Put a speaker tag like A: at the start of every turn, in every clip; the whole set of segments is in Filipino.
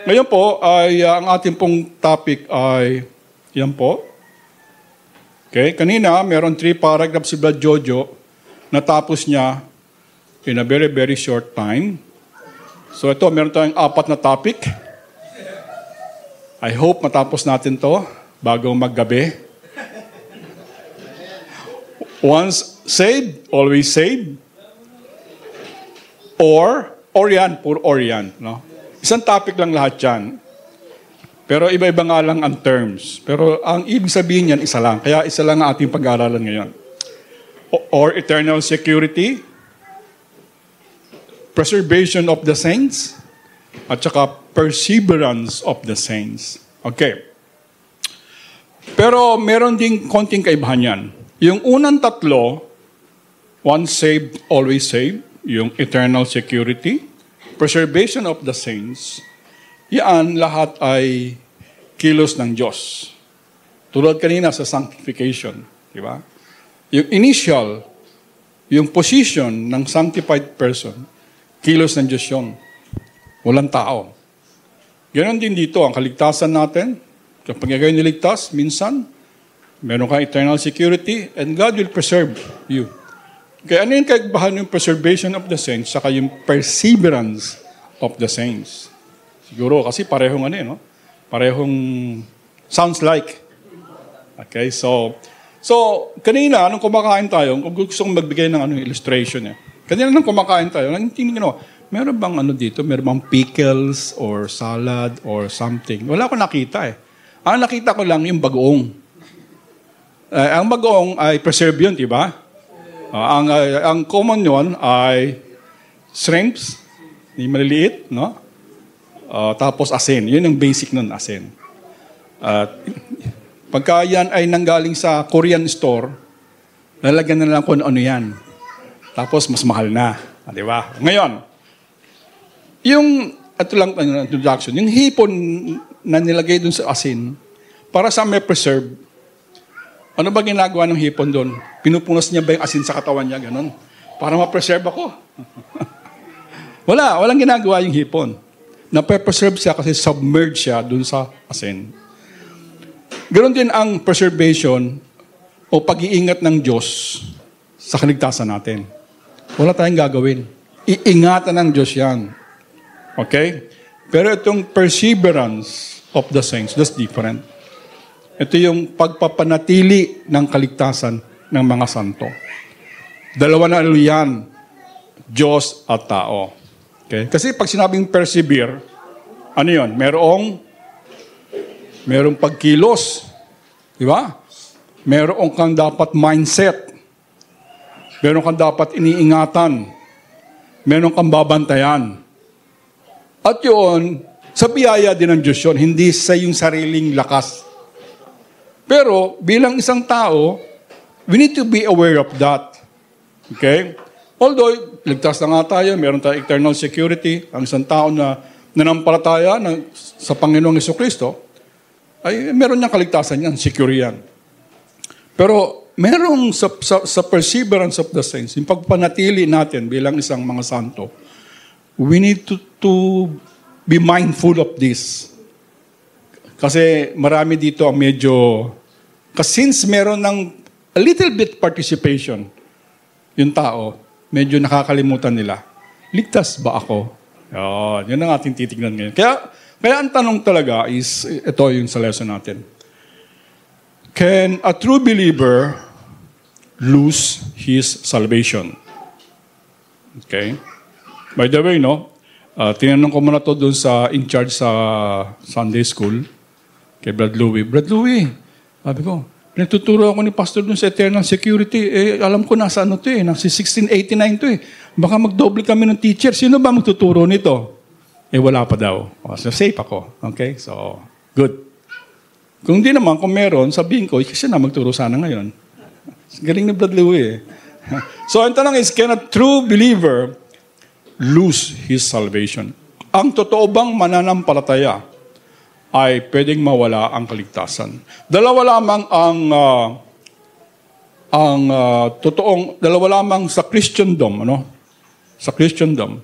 A: Ngayon po, ay ang ating pong topic ay, yan po. Okay, kanina, meron 3 paragraphs si Brad Jojo, natapos niya in a very, very short time. So ito, meron tayong 4 na topic. I hope matapos natin to bago maggabi. Once saved, always saved. Or yan, no? Isang topic lang lahat yan. Pero iba-iba nga lang ang terms. Pero ang ibig sabihin yan, isa lang. Kaya isa lang ang ating pag-aaralan ngayon. Or eternal security, preservation of the saints, at saka perseverance of the saints. Okay. Pero meron ding konting kaibahan yan. Yung unang 3, once saved, always saved, yung eternal security, preservation of the saints, yan lahat ay kilos ng Diyos. Tulad kanina sa sanctification, di ba? Yung initial, yung position ng sanctified person, kilos ng Diyos yun. Walang tao. Ganon din dito, ang kaligtasan natin, kapag kayo niligtas, minsan, meron kang eternal security, and God will preserve you. Kaya ano yung kaibahan yung preservation of the saints saka yung perseverance of the saints? Siguro kasi parehong no? Parehong sounds like. Okay, so kanina nung kumakain tayo, kung gusto kong magbigay ng illustration Kanina nung kumakain tayo, tingnan meron bang dito? Meron bang pickles or salad or something? Wala akong nakita Ang nakita ko lang yung bagoong. Ang bagoong ay preserve yun, di ba? Ang common yon ay shrimps, yung maliliit, no? Tapos asin. Yun ang basic nun, asin. Pagka yan ay nanggaling sa Korean store, lalagyan na lang kung ano yan. Tapos mas mahal na. Di ba? Ngayon, ito lang introduction, yung hipon na nilagay dun sa asin, para sa may preserve, ano ba ginagawa ng hipon doon? Pinupunas niya ba yung asin sa katawan niya? Ganon. Para ma-preserve ako. Walang ginagawa yung hipon. Nape-preserve siya kasi submerged siya doon sa asin. Ganon din ang preservation o pag-iingat ng Diyos sa kaligtasan natin. Wala tayong gagawin. Iingatan ng Diyos yan. Okay? Pero itong perseverance of the saints, that's different. Ito yung pagpapanatili ng kaligtasan ng mga santo. Dalawa na yan, Diyos at tao. Okay? Kasi pag sinabing persevere, ano yun? Merong pagkilos. Di ba? Meron kang dapat mindset. Meron kang dapat iniingatan. Meron kang babantayan. At yun, sa biyaya din ng Diyos yun, hindi sa yung sariling lakas. Pero, bilang isang tao, we need to be aware of that. Okay? Although, ligtas na nga tayo, meron tayong eternal security, ang isang tao na nanampalataya sa Panginoong Jesucristo, ay meron niyang kaligtasan yan, secure yan. Pero, merong sa perseverance of the saints, yung pagpanatili natin bilang isang mga santo, we need to be mindful of this. Kasi marami dito ang since meron ng a little bit participation, yung tao, medyo nakakalimutan nila. Ligtas ba ako? Yun ang ating titignan ngayon. Kaya ang tanong talaga is, ito yung sa lesson natin. Can a true believer lose his salvation? Okay? By the way, tinanong ko muna to doon sa in charge sa Sunday School, kay Brad Louie. Brad Louie, sabi ko, nagtuturo ako ni Pastor doon sa eternal security. Alam ko nasa nasa 1689 to Baka magdoble kami ng teacher. Sino ba magtuturo nito? Wala pa daw. So, safe ako. Okay? So, good. Kung di naman, kung meron, sabihin ko, kasi na magturo sana ngayon. Galing ni Brad Louie So, ang tanong is, can a true believer lose his salvation? Ang totoo bang mananampalataya ay pwedeng mawala ang kaligtasan? Dalawa lamang dalawa lamang sa Christendom, sa Christendom,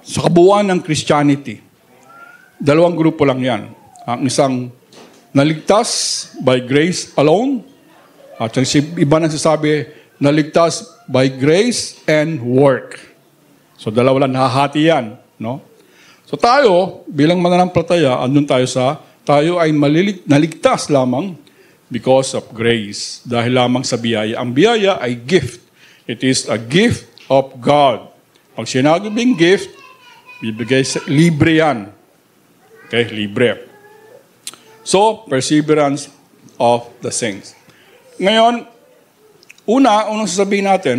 A: sa kabuuan ng Christianity. Dalawang grupo lang yan. Ang isang naligtas by grace alone, at ang iba nagsasabi, naligtas by grace and work. So dalawa lang, nahahati yan. No? So tayo, bilang mananampalataya, andun tayo ay naligtas lamang because of grace. Dahil lamang sa biyaya. Ang biyaya ay gift. It is a gift of God. Pag sinagabing gift, bibigay libre yan. Okay, libre. So, perseverance of the saints. Ngayon, unang sasabihin natin,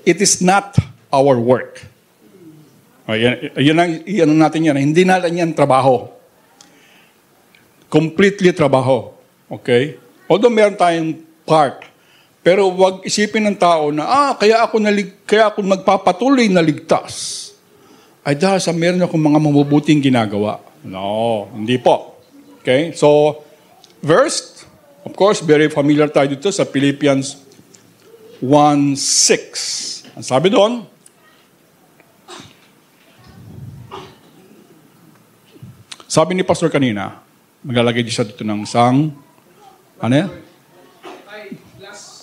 A: it is not our work. Yan natin yan. Hindi natin yan trabaho. Completely trabaho. Okay? Although meron tayong part, pero wag isipin ng tao na, kaya ako magpapatuloy na ligtas. Ay dahil sa meron akong mga mabubuting ginagawa. No, hindi po. Okay? So, verse, of course, very familiar tayo dito sa Philippians 1:6. Ang sabi doon, sabi ni Pastor kanina, maglalagay siya dito ng isang, ano yan?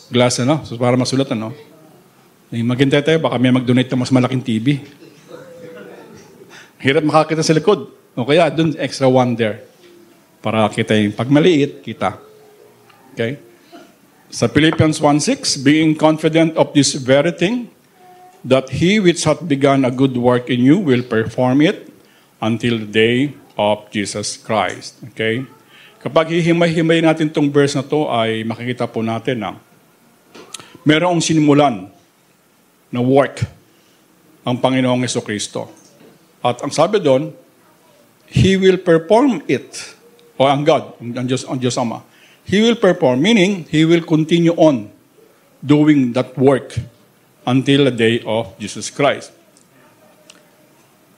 A: Glass, ano? So, para masulat, ano? Maghintay tayo, baka may mag-donate ng mas malaking TV. Hirap makakita sa likod. O kaya, dun, extra one there. Para kita yung pag maliit, kita. Okay? Sa Philippians 1:6, being confident of this very thing, that he which hath begun a good work in you will perform it until the day of Jesus Christ. Okay? Kapag hihimay-himay natin itong verse na to, ay makikita po natin na merong sinimulan na work ang Panginoong Jesucristo. At ang sabi doon, He will perform it. O ang God, ang Diyos Ama. He will perform, meaning He will continue on doing that work until the day of Jesus Christ.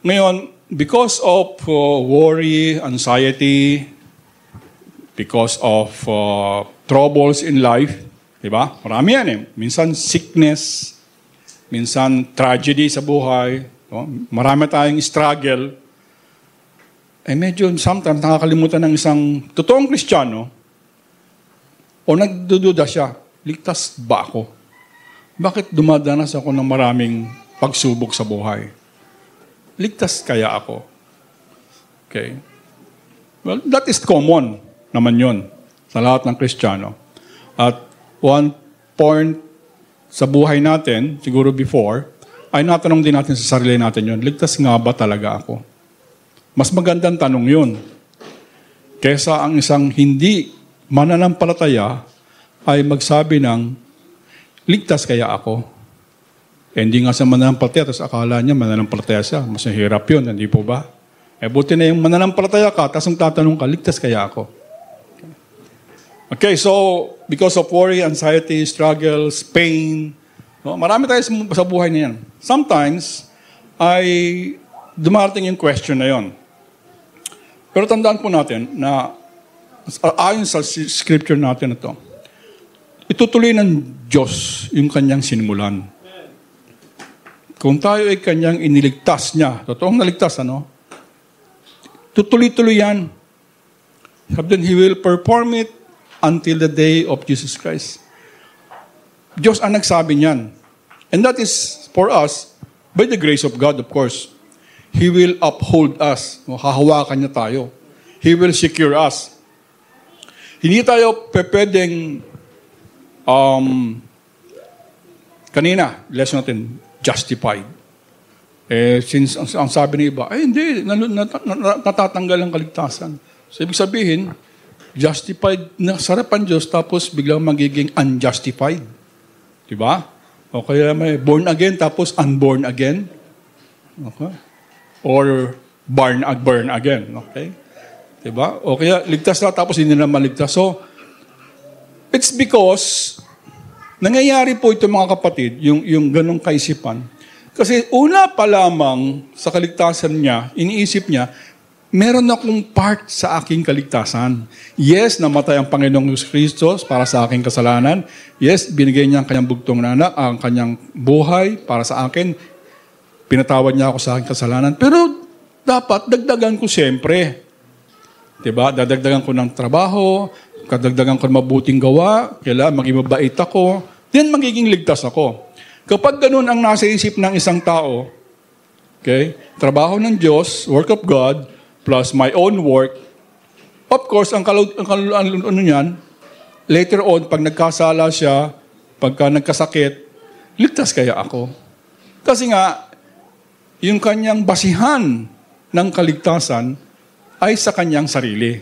A: Ngayon, because of worry, anxiety, because of troubles in life, di ba? Marami yan eh. Minsan sickness, minsan tragedy sa buhay, no? Marami tayong struggle. Medyo sometimes nakakalimutan ng isang totoong Kristiyano o nagdududa siya, ligtas ba ako? Bakit dumadanas ako ng maraming pagsubok sa buhay? Ligtas kaya ako? Okay. Well, that is common naman yun sa lahat ng Kristiyano. At one point sa buhay natin, siguro before, ay natanong din natin sa sarili natin yun, ligtas nga ba talaga ako? Mas magandang tanong yun. Kesa ang isang hindi mananampalataya ay magsabi ng, ligtas kaya ako? Hindi nga sa mananampalataya, tapos akala niya mananampalataya siya. Mas hirap yun, hindi po ba? Buti na yung mananampalataya ka, tapos ang tatanong ka, ligtas kaya ako? Okay, so, because of worry, anxiety, struggles, pain, no, marami tayo sa buhay na yan. Sometimes, ay dumarating yung question na yon. Pero tandaan po natin na ayon sa scripture natin na ito, itutuloy ng Diyos yung kanyang sinimulan. Kung tayo ay kanyang iniligtas niya, totoong naligtas, ano? Tutuloy-tuloy yan. Then He will perform it until the day of Jesus Christ. Diyos ang nagsabi niyan. And that is for us, by the grace of God, of course. He will uphold us. Hahawakan niya tayo. He will secure us. Hindi tayo pwedeng, kanina, lesson natin, justified. Since ang sabi ng iba, hindi, natatanggal ang kaligtasan. So, ibig sabihin, justified na sarapan Diyos, tapos biglang magiging unjustified. Diba? O kaya may born again, tapos unborn again. Okay? Or born again. Okay? Diba? O kaya ligtas na, tapos hindi na maligtas. So, it's because nangyayari po ito mga kapatid, yung ganong kaisipan. Kasi una pa lamang sa kaligtasan niya, iniisip niya, meron akong part sa aking kaligtasan. Yes, namatay ang Panginoong Kristo para sa aking kasalanan. Yes, binigay niya ang kanyang bugtong na anak, ang kanyang buhay para sa akin. Pinatawad niya ako sa aking kasalanan. Pero dapat dagdagan ko siyempre. Diba? Dadagdagan ko ng trabaho, kadagdagan ko ng mabuting gawa, kailangan maging mabait ako, then magiging ligtas ako. Kapag ganun ang nasa isip ng isang tao, okay, trabaho ng Diyos, work of God, plus my own work, of course, ang ano niyan, later on, pag nagkasala siya, pagka nagkasakit, ligtas kaya ako? Kasi nga, yung kanyang basihan ng kaligtasan ay sa kanyang sarili.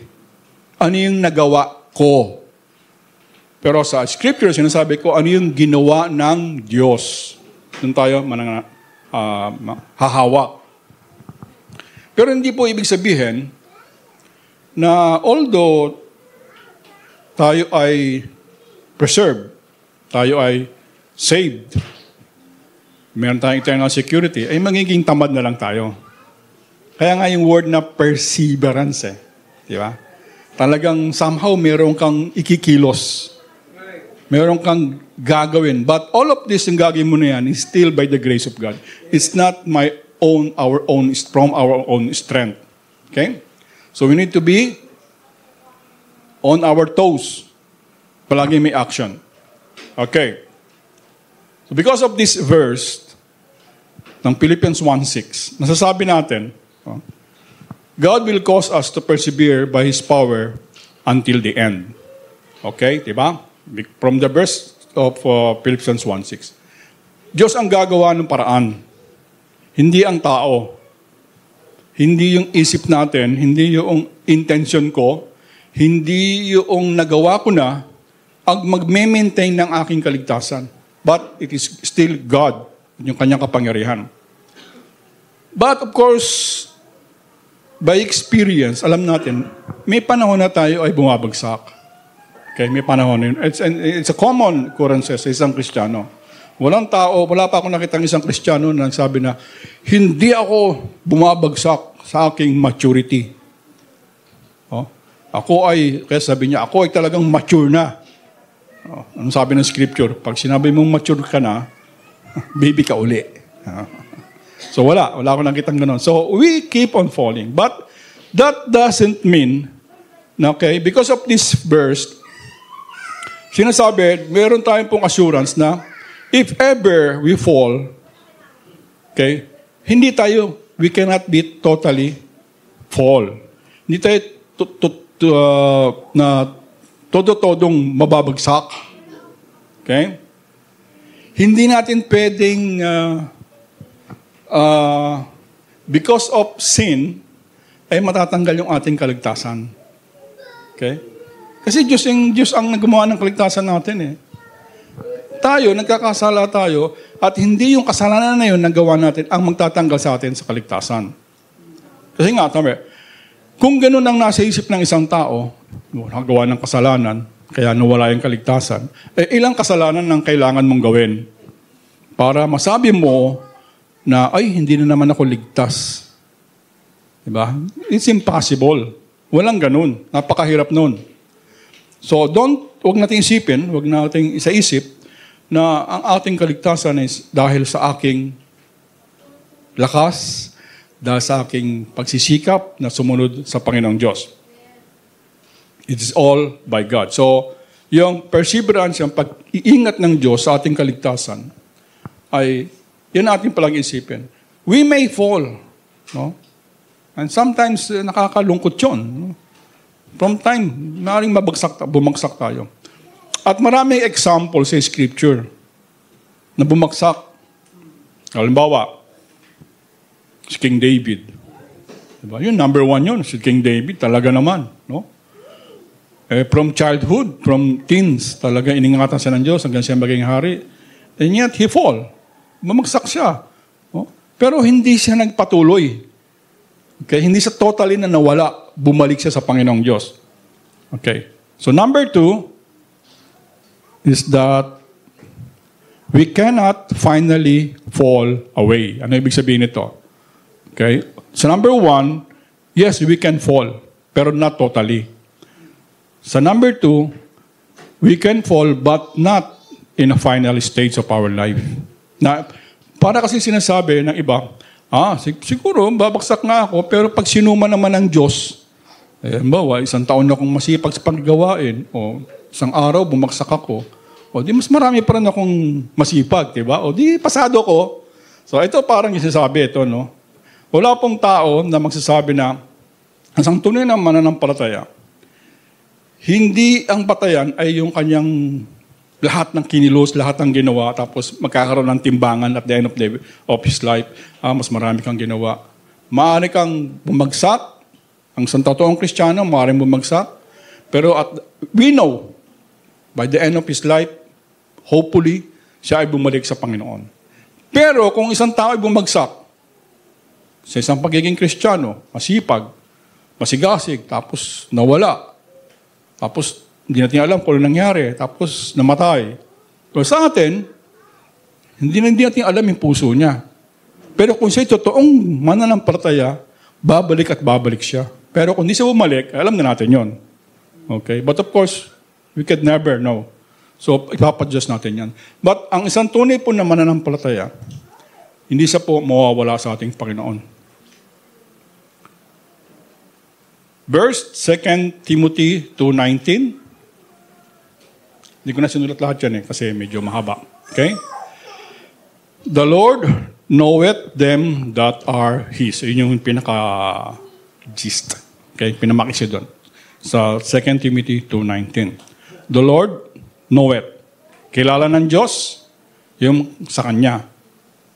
A: Ano yung nagawa ko? Pero sa Scripture, sinasabi ko, ano yung ginawa ng Diyos? Doon tayo hahawak. Pero hindi po ibig sabihin na although tayo ay preserved, tayo ay saved, meron tayong eternal security, ay magiging tamad na lang tayo. Kaya nga yung word na perseverance, di ba? Talagang somehow meron kang ikikilos. Meron kang gagawin. But all of this yung gagawin mo na yan is still by the grace of God. It's not from our own strength. Okay? So we need to be on our toes. Palagi may action. Okay. So because of this verse ng Philippians 1:6, nasasabi natin, God will cause us to persevere by His power until the end. Okay, diba? From the verse of Philippians 1:6. Diyos ang gagawa ng paraan. Hindi ang tao. Hindi yung isip natin, hindi yung intention ko, hindi yung nagawa ko na ang magme-maintain ng aking kaligtasan. But it is still God, yung kanyang kapangyarihan. But of course, by experience, alam natin, may panahon na tayo ay bumabagsak. Okay, may panahon na yun. It's a common occurrence sa isang Kristiyano. Wala pa akong nakitang isang Kristiyano na nagsabi na, hindi ako bumabagsak sa aking maturity. Kaya sabi niya, ako ay talagang mature na. Anong sabi ng Scripture? Pag sinabi mong mature ka na, baby ka uli. So wala akong nakitang gano'n. So we keep on falling. But that doesn't mean, okay, because of this verse, sinasabi, meron tayong pong assurance na if ever we fall, okay, we cannot be totally fall. Hindi tayo todo-todong mababagsak. Okay? Hindi natin pwedeng because of sin ay matatanggal yung ating kaligtasan. Okay? Kasi Diyos ang naggumawa ng kaligtasan natin . Tayo, nagkakasala tayo, at hindi yung kasalanan na yun nagawa natin ang magtatanggal sa atin sa kaligtasan. Kasi nga, kung ganun ang nasa isip ng isang tao, nagawa ng kasalanan, kaya nawala yung kaligtasan, ilang kasalanan ang kailangan mong gawin para masabi mo na, hindi na naman ako ligtas. Diba? It's impossible. Walang ganun. Napakahirap nun. So, huwag natin isipin, huwag natin isaisip na ang ating kaligtasan is dahil sa aking lakas, dahil sa aking pagsisikap na sumunod sa Panginoong Diyos. It is all by God. So, yung perseverance, yung pag-iingat ng Diyos sa ating kaligtasan, ay yan ating palang isipin. We may fall. No? And sometimes, nakakalungkot yun. No? From time, maaaring bumagsak tayo. At maraming example sa Scripture na bumagsak. Halimbawa, si King David. Diba? Yun, number 1 yun. Si King David, talaga naman. No? From childhood, from teens, talaga iningatan siya ng Diyos hanggang siya maging hari. And yet, he fall. Bumagsak siya. No? Pero hindi siya nagpatuloy. Okay? Hindi siya totally na nawala. Bumalik siya sa Panginoong Diyos. Okay. So number 2 is that we cannot finally fall away. Ano ibig sabihin nito? Okay. So number 1, yes, we can fall, pero not totally. So number 2, we can fall but not in a final stage of our life. Na, para kasi sinasabi ng iba, Siguro, babaksak nga ako, pero pag sinuma naman ng Diyos, bawa, 1 taon na akong masipag sa paggawain, o 1 araw, bumagsak ako, o di mas marami pa rin akong masipag, diba? O di pasado ko. So ito parang yung sinasabi ito, no? Wala pong tao na magsasabi na, ang tunay na mananampalataya, hindi ang patayan ay yung kanyang lahat ng kinilos, lahat ng ginawa, tapos magkakaroon ng timbangan at the end of his life, mas marami kang ginawa. Maaari kang bumagsak, ang totoong Kristiyano, maaaring bumagsak, pero we know, by the end of his life, hopefully, siya ay bumalik sa Panginoon. Pero kung isang tao ay bumagsak, sa isang pagiging Kristiyano, masipag, masigasig, tapos nawala, tapos hindi natin alam kung ano nangyari, tapos namatay. Pero sa atin, hindi natin alam yung puso niya. Pero kung siya'y totoong mananampalataya, babalik at babalik siya. Pero kung hindi siya bumalik, alam na natin yon. Okay? But of course, we could never know. So, ipapadjust natin yan. But ang isang tunay po na mananampalataya, hindi siya po mawawala sa ating Panginoon. Verse 2 Timothy 2:19. Hindi ko na sinulat lahat yan kasi medyo mahaba. Okay? The Lord knoweth them that are His. Yun yung pinaka-gist. Okay? Pinamaki siya doon. Sa 2 Timothy 2:19. The Lord knoweth. Kilala ng Diyos yung sa Kanya.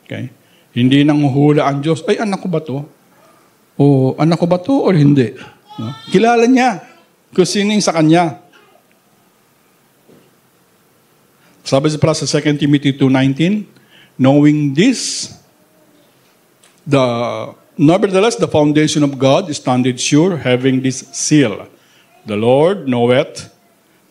A: Okay? Hindi nanghuhula ang Diyos, ay anak ko ba to? O anak ko ba to o hindi? No? Kilala niya kung sino yung sa Kanya. Sabi sa 2 Timothy 2:19, knowing this, nevertheless, the foundation of God standeth sure, having this seal. The Lord knoweth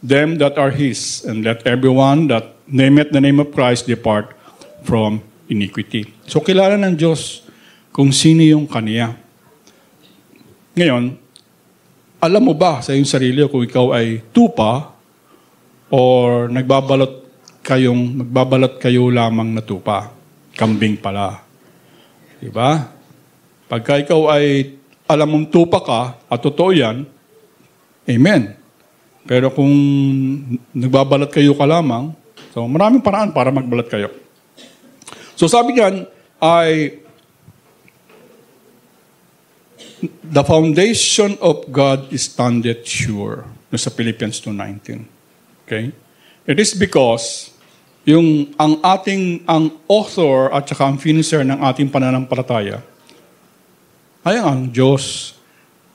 A: them that are His, and let everyone that nameth the name of Christ depart from iniquity. So, kilala ng Diyos kung sino yung Kaniya. Ngayon, alam mo ba sa iyong sarili kung ikaw ay tupa or magbabalot kayo lamang na tupa? Kambing pala. Diba? Pagka ikaw ay alam mong tupa ka at totoo yan, amen. Pero kung nagbabalat kayo ka lamang, so maraming paraan para magbalat kayo. So sabi niyan ay the foundation of God is standeth sure. Sa Philippians 2:19. Okay? It is because ang author at saka ang finisher ng ating pananampalataya ay ang Diyos.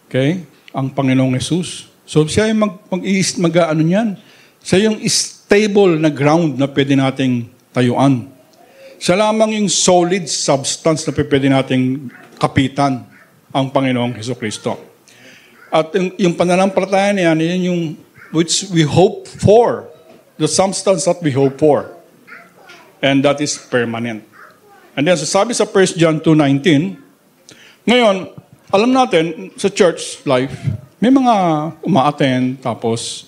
A: Okay? Ang Panginoong Yesus. So siya yung mag-ano niyan. Siya yung stable na ground na pwede nating tayuan. Siya lamang yung solid substance na pwede nating kapitan, ang Panginoong Jesucristo. At yung pananampalataya niyan, yan yung which we hope for. The substance that we hope for. And that is permanent. And then sabi sa 1 John 2:19, ngayon, alam natin, sa church life, may mga uma-attend, tapos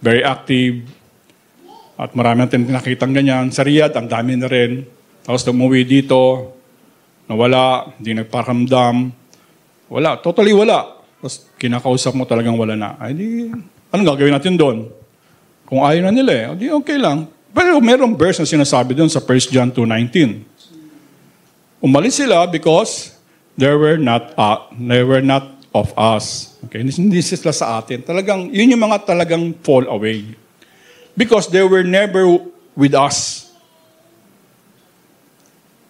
A: very active, at marami natin nakitang ganyan. Sa Riyadh, ang dami na rin. Tapos umuwi dito, nawala, hindi nagparamdam, wala, totally wala. Tapos kinakausap mo talagang wala na. Ay di, anong gagawin natin doon? Kung ayaw na nila di okay lang. Pero mayroong verse na sinasabi doon sa 1 John 2:19. Umalis sila because they were not of us. Okay? Hindi sila sa atin. Talagang, yun yung mga talagang fall away. Because they were never with us.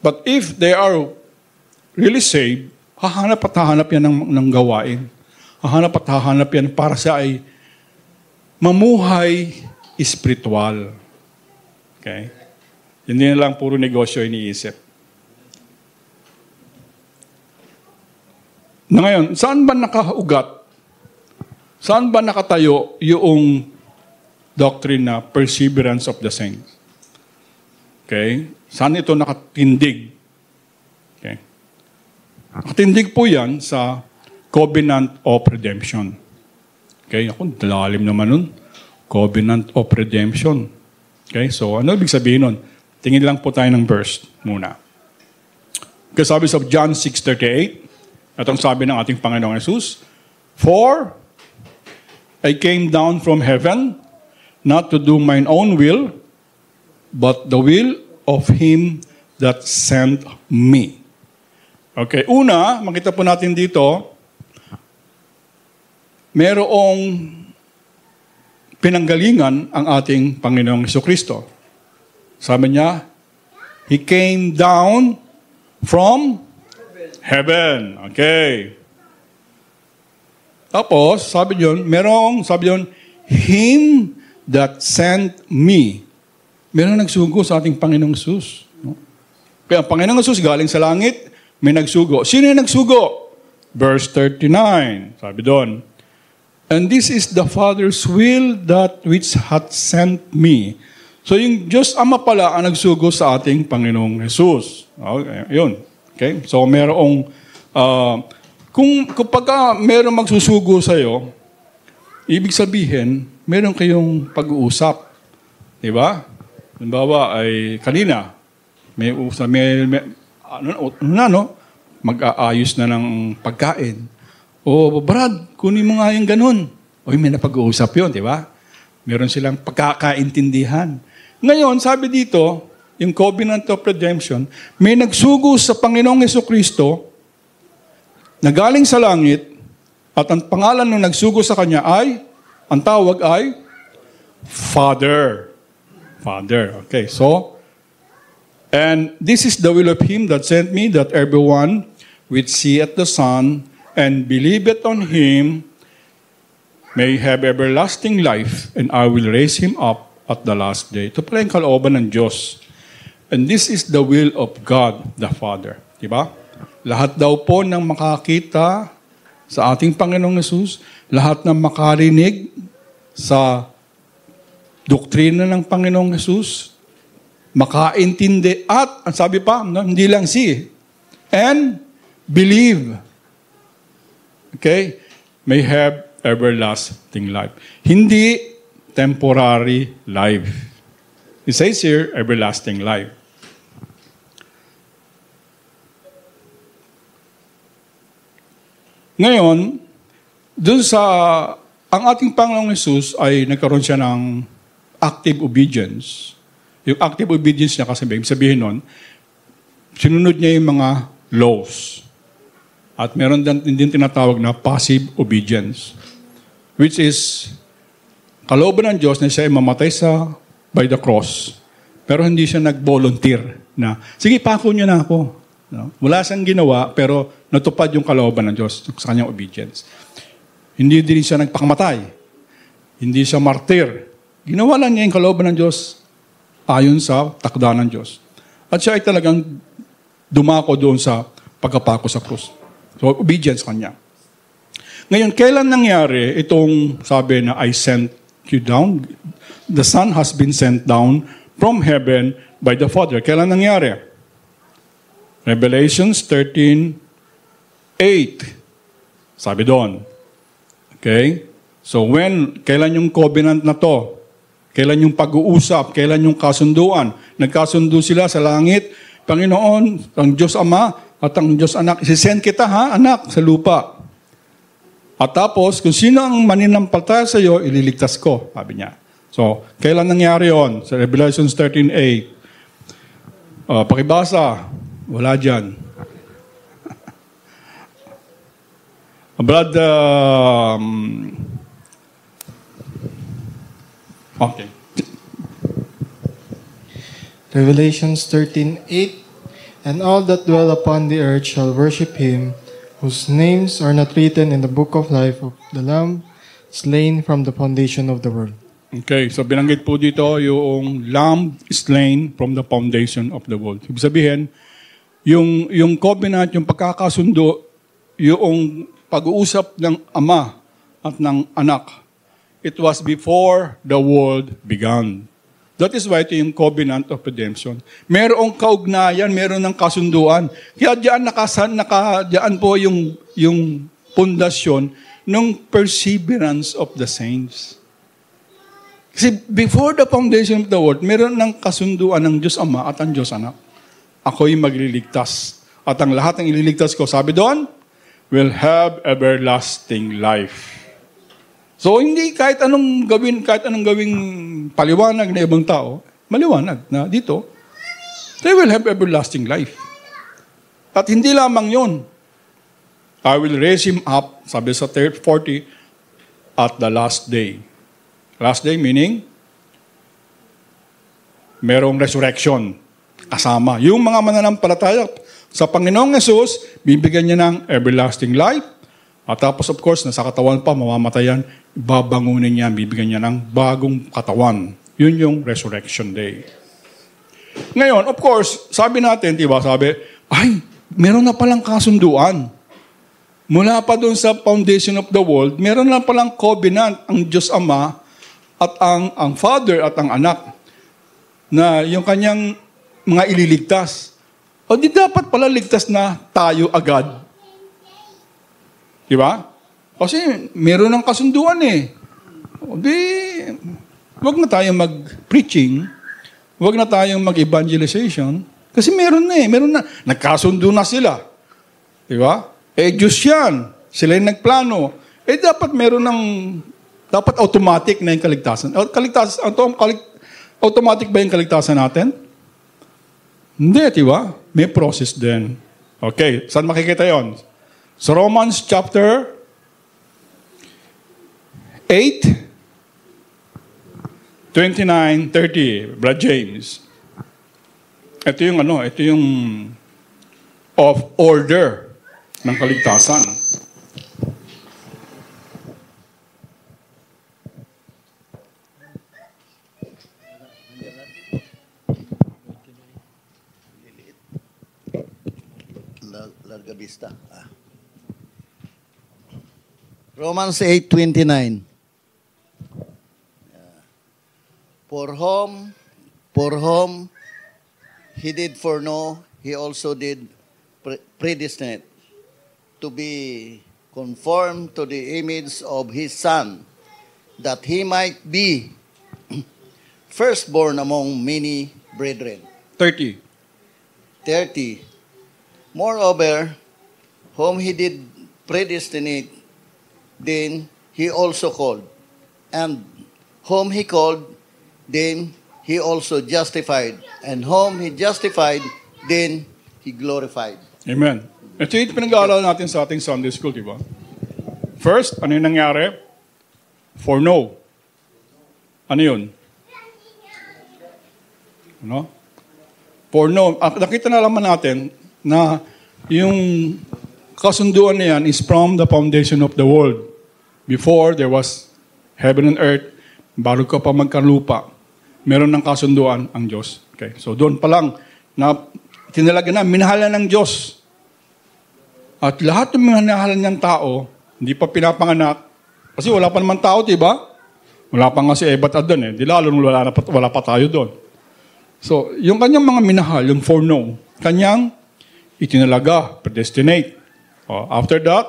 A: But if they are really saved, hahanap at hahanap yan ng gawain. Hahanap at hahanap yan para siya ay mamuhay espiritual. Okay? Hindi na lang puro negosyo iniisip. Na ngayon, saan ba nakaugat? Saan ba nakatayo yung doctrine na perseverance of the saints? Okay? Saan ito nakatindig? Okay? Nakatindig po yan sa Covenant of Redemption. Okay? Ako, lalim naman nun. Covenant of Redemption. Okay? So, ano ibig sabihin nun? Tingin lang po tayo ng verse muna. Kasi sabi sa John 6:38, itong sabi ng ating Panginoong Jesus, "For I came down from heaven, not to do mine own will, but the will of Him that sent me." Okay, una, makita po natin dito, merong pinanggalingan ang ating Panginoong Jesucristo. Sabi niya, He came down from heaven. Okay. Tapos, sabi yun, Him that sent me. Merong nagsugo sa ating Panginoong Jesus. No? Kaya ang Panginoong Jesus galing sa langit, may nagsugo. Sino yung nagsugo? Verse 39, sabi doon, "And this is the Father's will, that which hath sent me." So yung Diyos Ama pala ang nagsugo sa ating Panginoong Jesus. Okay, yun. Okay? So merong, kung pagka merong magsusugo sa'yo, ibig sabihin, meron kayong pag-uusap. Diba? Halimbawa ay kanina, may usap, mag-aayos na ng pagkain. O, Brad, kunin mo nga yung ganun. O, may napag-uusap yun, di ba? Meron silang pagkakaintindihan. Ngayon, sabi dito, yung Covenant of Redemption, may nagsugo sa Panginoong Jesucristo na galing sa langit, at ang pangalan ng nagsugo sa kanya ay, ang tawag ay, Father. Father. Okay, so, and this is the will of Him that sent me, that everyone which seeth the Son and believeth on Him may have everlasting life, and I will raise him up at the last day. Ito pala yung kalooban ng Diyos. And this is the will of God the Father. Diba? Lahat daw po ng makakita sa ating Panginoong Yesus, lahat ng makarinig sa doktrina ng Panginoong Yesus, makaintindi at, ang sabi pa, no, hindi lang see, and believe. Okay? May have everlasting life. Hindi temporary life. It says here, everlasting life. Ngayon, dun sa, ang ating Panginoong Yesus ay nagkaroon siya ng active obedience. Yung active obedience niya kasi, ibig sabihin nun, sinunod niya yung mga laws. At meron din tinatawag na passive obedience, which is kalooban ng Diyos na siya ay mamatay by the cross. Pero hindi siya nag-volunteer na, sige, pako niyo na ako. No? Wala siyang ginawa, pero natupad yung kalooban ng Diyos sa kanyang obedience. Hindi din siya nagpakamatay. Hindi siya martir. Ginawa lang niya yung kalooban ng Diyos ayon sa takda ng Diyos. At siya ay talagang dumako doon sa pagkapako sa krus. So, obedience kanya. Ngayon, kailan nangyari itong sabi na I sent you down? The Son has been sent down from heaven by the Father. Kailan nangyari? Revelations 13:8. Sabi doon. Okay? So, kailan yung covenant na to? Kailan yung pag-uusap? Kailan yung kasunduan? Nagkasundo sila sa langit. Panginoon, ang Diyos Ama, at ang Diyos Anak, isisend kita ha, anak, sa lupa. At tapos, kung sino ang maninampalaya sa iyo, ililigtas ko, sabi niya. So, kailan nangyari yon? Sa Revelations 13:8. Pakibasa, wala dyan. Brad, okay.
B: Revelations 13:8. And all that dwell upon the earth shall worship him, whose names are not written in the book of life of the Lamb slain from the foundation of the world.
A: Okay, so binanggit po dito yung Lamb slain from the foundation of the world. Ibig sabihin, yung covenant, yung pagkakasundo, yung pag-uusap ng Ama at ng Anak, it was before the world began. That is why ito yung Covenant of Redemption. Merong kaugnayan, meron ng kasunduan. Kaya diyan po yung pundasyon ng perseverance of the saints. Kasi before the foundation of the world, meron ng kasunduan ng Diyos Ama at ang Diyos Anak. Ako'y magliligtas. At ang lahat ng ililigtas ko, sabi doon, will have everlasting life. So, hindi kahit anong gawing paliwanag na ibang tao, maliwanag na dito, they will have everlasting life. At hindi lamang yon, I will raise him up, sabi sa 40, at the last day. Last day meaning, merong resurrection kasama. Yung mga mananampalataya sa Panginoong Yesus, bibigyan niya ng everlasting life. At tapos of course, nasa katawan pa, mamamatayan, babangunin niya, bibigyan niya ng bagong katawan. Yun yung resurrection day. Ngayon, of course, sabi natin, diba, ay, meron na palang kasunduan. Mula pa doon sa foundation of the world, meron na palang covenant ang Diyos Ama at ang Father at ang Anak na yung kanyang mga ililigtas. O di dapat pala ligtas na tayo agad. Di ba? Kasi meron ng kasunduan eh. O di, wag na tayong mag-preaching, wag na tayong mag-evangelization, kasi meron na. Nagkasundo na sila. Di ba? Diyos yan. Sila yung nagplano. Dapat meron ng, dapat automatic na yung kaligtasan. Automatic ba yung kaligtasan natin? Hindi, di ba? May process din. Okay, saan makikita yon? So Romans chapter 8, 29, 30, Brad James. Ito yung of order ng kaligtasan.
C: Larga Vista. Romans 8:29. For whom he did foreknow, he also did predestinate to be conformed to the image of his Son, that he might be firstborn among many brethren.
A: 30.
C: Moreover, whom he did predestinate, then he also called. And whom he called, then he also justified. And whom he justified, then he glorified.
A: Amen. Ito yung pinag-aaral natin sa ating Sunday school, di ba? First, ano yung nangyari? Foreknow. Ano yun? Ano? Foreknow. Nakita na naman natin na yung kasunduan na yan is from the foundation of the world. Before there was heaven and earth, bago ka pa magkalupa, meron ng kasunduan ang Diyos. Okay. So doon pa lang, na tinalaga na, minahalan ng Diyos. At lahat ng minahalan niyang tao, hindi pa pinapanganak, kasi wala pa naman tao, diba? Wala pa nga si Eva at Adan eh. Di lalo wala pa tayo doon. So, yung kanyang mga minahal, yung foreknow, kanyang itinalaga, predestinate. After that,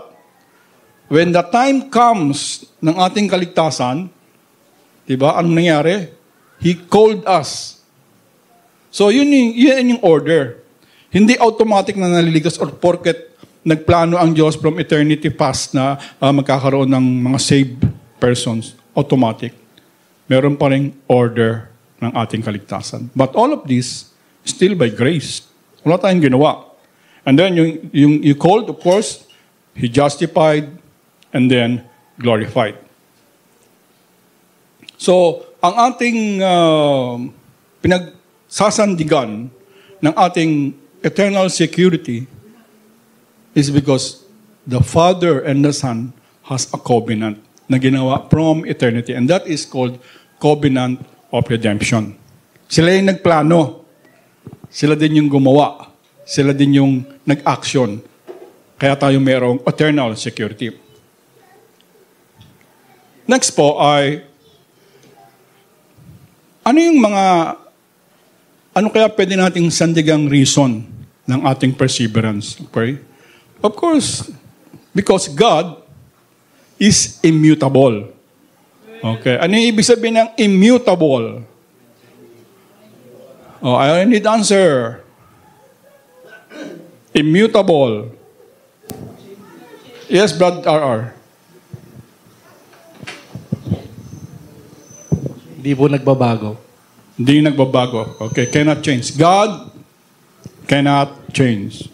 A: when the time comes ng ating kaligtasan, diba, anong nangyari? He called us. So, yun yung order. Hindi automatic na naliligtas or porket nagplano ang Diyos from eternity past na magkakaroon ng mga saved persons. Automatic. Meron pa ring order ng ating kaligtasan. But all of this, still by grace. Wala tayong ginawa. And then, you called, of course, he justified, and then glorified. So, ang ating pinagsasandigan ng ating eternal security is because the Father and the Son has a covenant na ginawa from eternity. And that is called covenant of redemption. Sila yung nagplano. Sila din yung gumawa. Sila din yung nag-action. Kaya tayo mayroong eternal security. Next po ay, ano kaya pwede nating sandigang reason ng ating perseverance? Okay? Of course, because God is immutable. Okay. Ano yung ibig sabihin ng immutable? I need answer. Immutable. Yes, Brad RR.
D: Hindi po nagbabago.
A: Hindi nagbabago. Okay, cannot change. God cannot change.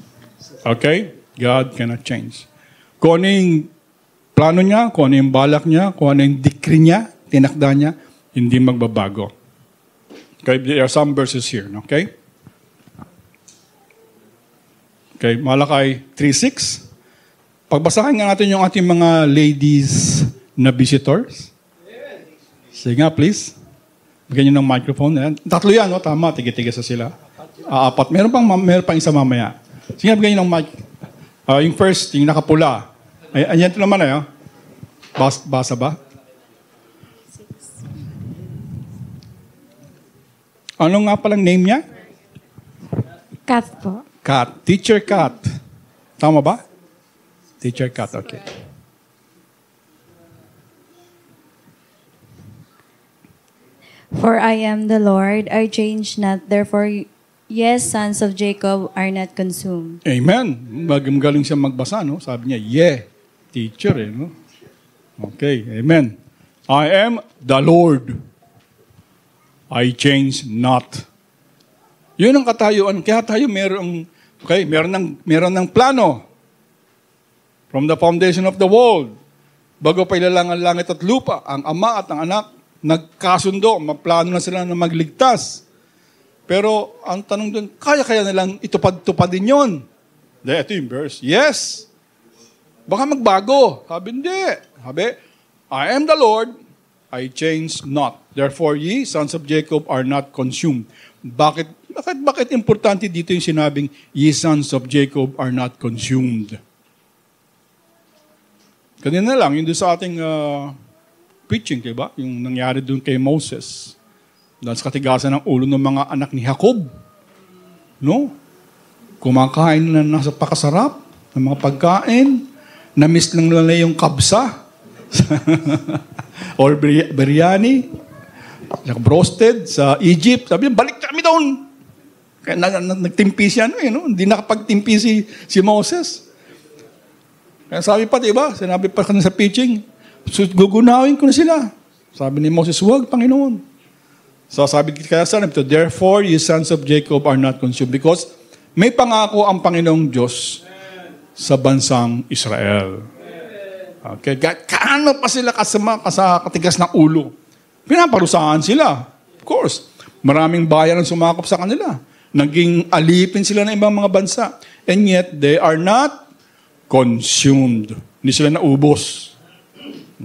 A: Okay? God cannot change. Kung ano yung plano niya, kung ano yung balak niya, kung ano yung decree niya, tinakda niya, hindi magbabago. Okay, there are some verses here. Okay? Okay, Malakay 3:6. Pagbasahin nga natin yung ating mga ladies na visitors. Sige nga, please. Bigyan nyo ng microphone. Ayan. Tatlo yan, no? Tama. Tige-tige sa sila. Apat. Meron pang isa mamaya. Sige nga, bigyan nyo ng mic. Yung first, yung nakapula. Ayan ito naman, eh. Basa ba? Ano nga palang name niya?
E: Kat po.
A: Kat. Teacher Kat. Tama ba? Teacher Kat, okay.
E: For I am the Lord, I change not, therefore, yes, sons of Jacob are not consumed.
A: Amen. Magaling siya magbasa, no? Sabi niya, yeah. Teacher, eh, no? Okay, amen. I am the Lord. I change not. Yun ang katayuan. Kaya tayo meron ng plano. From the foundation of the world. Bago pa ilalang ang langit at lupa, ang ama at ang anak, nagkasundo, maplano na sila na magligtas. Pero ang tanong doon, kaya nilang itupad-tupadin yun? Ito yung verse. Yes. Baka magbago. Sabi, hindi. Sabi, I am the Lord, I change not. Therefore, ye, sons of Jacob, are not consumed. Bakit importante dito yung sinabing, ye, sons of Jacob, are not consumed? Kanina lang, yung doon sa ating preaching, diba? Yung nangyari doon kay Moses. Dahil sa katigasan ng ulo ng mga anak ni Jacob. No? Kumakain na nasa pakasarap ng mga pagkain. Na-miss lang nila yung kabsa. Or biryani. Like roasted sa Egypt. Sabi niya, balik kami doon. Kaya nagtimpi siya. No? Hindi nakapagtimpi si Moses. Kaya sabi pa, diba? Sinabi pa kanina sa preaching, gugunawin ko na sila. Sabi ni Moses, huwag, Panginoon. So sabi kaya sa ito, therefore, you sons of Jacob are not consumed. Because may pangako ang Panginoong Diyos sa bansang Israel. Okay? Kaano pa sila sa katigas ng ulo? Pinaparusahan sila. Of course. Maraming bayan ang sumakop sa kanila. Naging alipin sila ng ibang mga bansa. And yet, they are not consumed. Hindi sila naubos.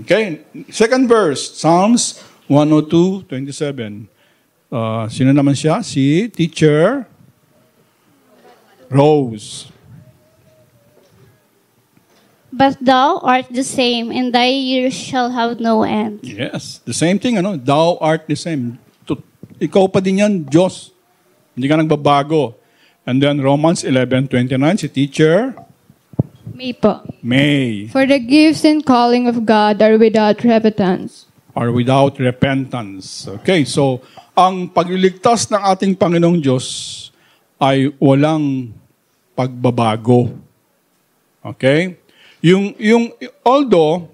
A: Okay? Second verse, Psalms 102:27. Sino naman siya? Si Teacher Rose.
F: But thou art the same, and thy years shall have no end.
A: Yes. The same thing, ano? Thou art the same. Ikaw pa din yan, Diyos. Hindi ka nagbabago. And then Romans 11:29, si Teacher
G: May po.
A: May.
G: For the gifts and calling of God are without repentance.
A: Are without repentance. Okay, so ang pagliligtas ng ating Panginoong Diyos ay walang pagbabago. Okay? Although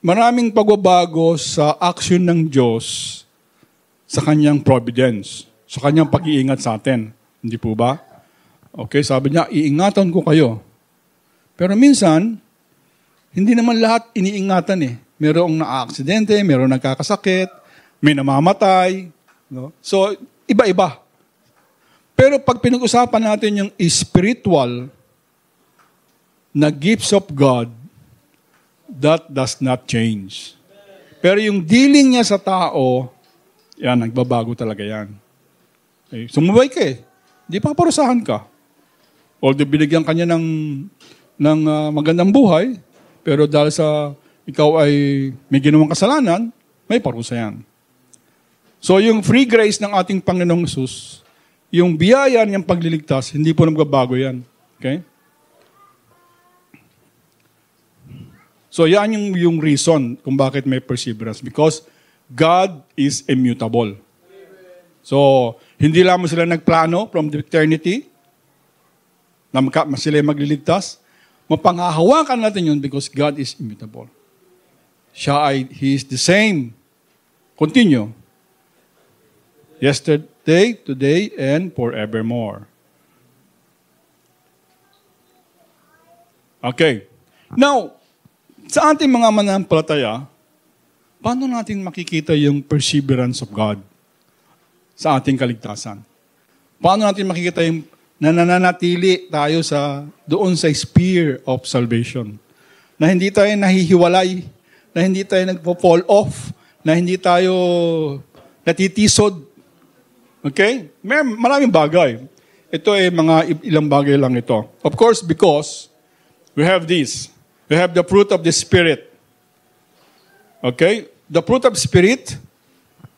A: maraming pagbabago sa action ng Diyos sa kanyang providence, sa kanyang pag-iingat sa atin. Hindi po ba? Okay, sabi niya, iingatan ko kayo. Pero minsan, hindi naman lahat iniingatan eh. Merong na-aksidente, merong nagkakasakit, may namamatay. No? So, iba-iba. Pero pag pinag-usapan natin yung spiritual na gifts of God, that does not change. Pero yung dealing niya sa tao, yan, nagbabago talaga yan. Okay. Sumubay ka eh. Di pa parusahan ka. Although binigyan kanya ng magandang buhay, pero dahil sa ikaw ay may ginawang kasalanan, may parusa yan. So yung free grace ng ating Panginoong Hesus, yung biyaya niyang pagliligtas, hindi po nagbabago yan. Okay? So yan yung reason kung bakit may perseverance. Because God is immutable. So, hindi lamang sila nagplano from the eternity. na sila magliligtas, mapanghahawakan natin yun because God is immutable. He is the same. Continue. Yesterday, today, and forevermore. Okay. Now, sa ating mga mananampalataya, paano natin makikita yung perseverance of God sa ating kaligtasan? Paano natin makikita yung nananatili tayo doon sa sphere of salvation? Na hindi tayo nahihiwalay, na hindi tayo nagpo-fall off, na hindi tayo natitisod. Okay? Maraming bagay. Ito ay mga ilang bagay lang ito. Of course, because we have this. We have the fruit of the Spirit. Okay? The fruit of the Spirit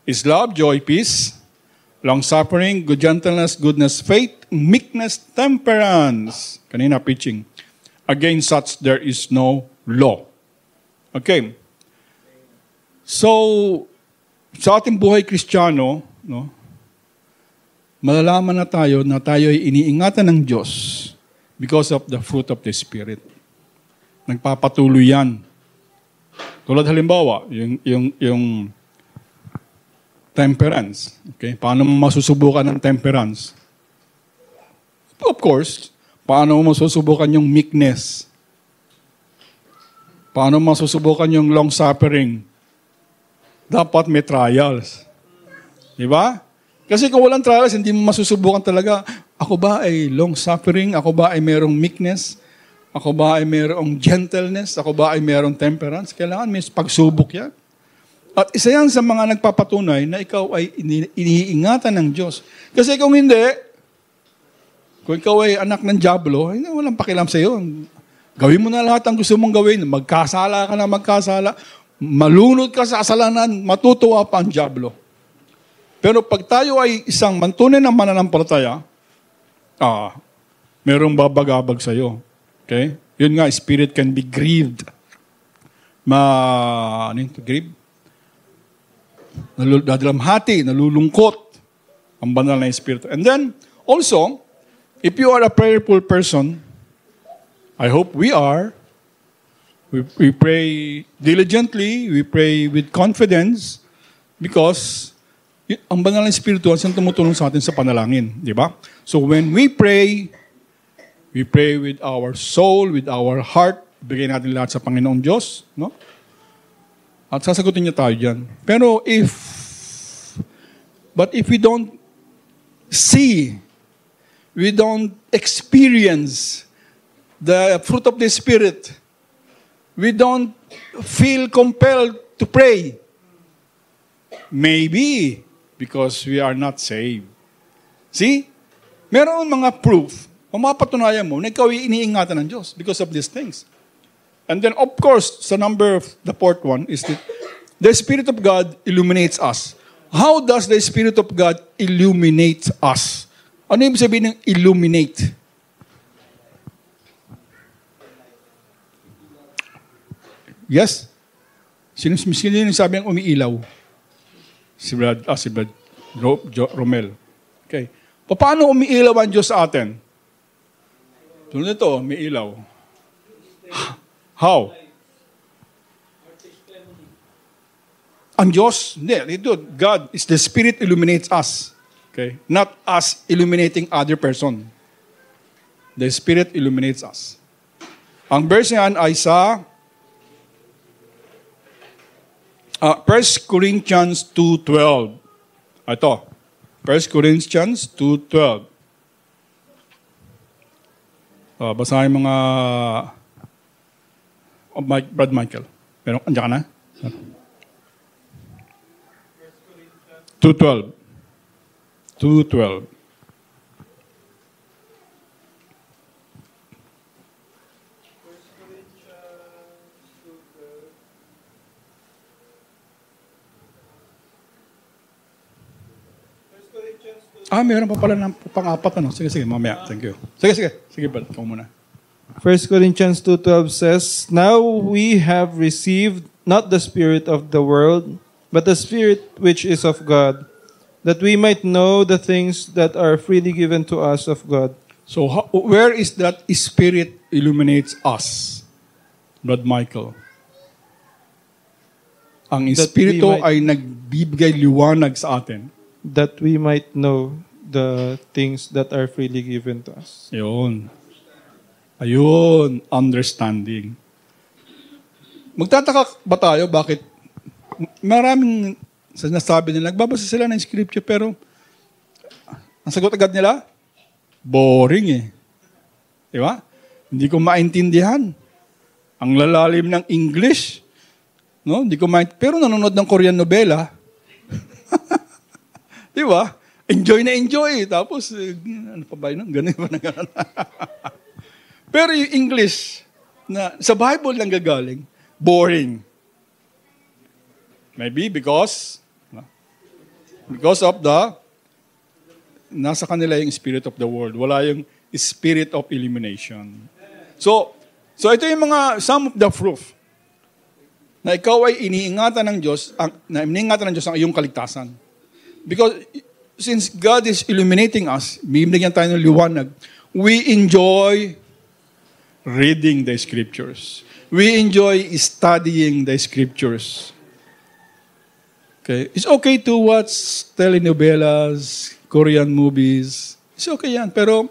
A: is love, joy, peace, long-suffering, good gentleness, goodness, faith, meekness, temperance. Kanina preaching. Against such there is no law. Okay? So, sa ating buhay Kristiyano, no, malalaman na tayo ay iniingatan ng Diyos because of the fruit of the Spirit. Nagpapatuloy yan. Tulad halimbawa, yung temperance. Okay? Paano mo masusubukan ng temperance? Of course, paano mo masusubukan yung meekness? Paano mo masusubukan yung long-suffering? Dapat may trials. Di ba? Kasi kung walang trials, hindi mo masusubukan talaga, ako ba ay long-suffering? Ako ba ay mayroong meekness? Ako ba ay mayroong gentleness? Ako ba ay mayroong temperance? Kailangan may pagsubok yan. At isa yan sa mga nagpapatunay na ikaw ay iniingatan ng Diyos. Kasi kung hindi, kung ikaw ay anak ng dyablo, walang pakialam sa iyo. Gawin mo na lahat ang gusto mong gawin. Magkasala ka na magkasala. Malunod ka sa kasalanan, matutuwa pa ang dyablo. Pero pag tayo ay isang tunay na mananampalataya, merong babagabag sa iyo. Okay? Yun nga, spirit can be grieved. Ano yung grieved? Nadalamhati, nalulungkot ang banal na espiritu. And then, also, if you are a prayerful person, I hope we are, we pray diligently, we pray with confidence, because ang banal na espiritu ang tumutulong sa atin sa panalangin. Di ba? So when we pray with our soul, with our heart, bigay natin lahat sa Panginoong Diyos, no? At sasagutin niya tayo dyan. Pero if we don't see, we don't experience the fruit of the Spirit, we don't feel compelled to pray, maybe because we are not saved. See? Meron mga proof, mapatunayan mo na ikaw ay iniingatan ng Diyos because of these things. And then, of course, the fourth one is that the Spirit of God illuminates us. How does the Spirit of God illuminate us? Ano yung sabihin ng illuminate? Yes? Sino yung sabi ang umiilaw? Si Brad Romel. Okay. Paano umiilaw ang Diyos sa atin? Tulad nito, umiilaw. How? Ang Diyos, God is the Spirit illuminates us. Okay? Not us illuminating other person. The Spirit illuminates us. Ang verse niyan ay sa 1 Corinthians 2:12. Ito. 1 Corinthians 2:12. Basahin mga Brad Michael. Pero andiyan ka na? 2:12. 2:12. Meron pa pala ng pang-apat. Sige, mamaya. Thank you. Sige, Brad. Ikaw muna.
B: 1 Corinthians 2:12 says, "Now we have received not the spirit of the world, but the Spirit which is of God, that we might know the things that are freely given to us of God."
A: So where is that Spirit illuminates us, Brother Michael? Ang
D: That
A: Espiritu
D: we might-
A: ay nagbibigay liwanag sa atin.
D: that we might know the things that are freely given to us.
A: Yun. Ayun, understanding. Magtataka ba tayo bakit maraming sinasabi nila, nagbabasa sila ng scripture pero ang sagot agad nila, boring eh. Di ba? Hindi ko maintindihan. Ang lalalim ng English. No? Hindi ko pero nanonood ng Korean novela. Di ba? Enjoy na enjoy. Tapos, ano pa ba yun? Ganun pa na ganun. Pero yung English, na sa Bible lang gagaling, boring. Maybe because of nasa kanila yung spirit of the world. Wala yung spirit of illumination. So ito yung some of the proof na ikaw ay iniingatan ng Diyos, ang iyong kaligtasan. Because since God is illuminating us, bibigyan tayo ng liwanag, we enjoy reading the scriptures. We enjoy studying the scriptures. Okay? It's okay to watch telenovelas, Korean movies. It's okay yan. Pero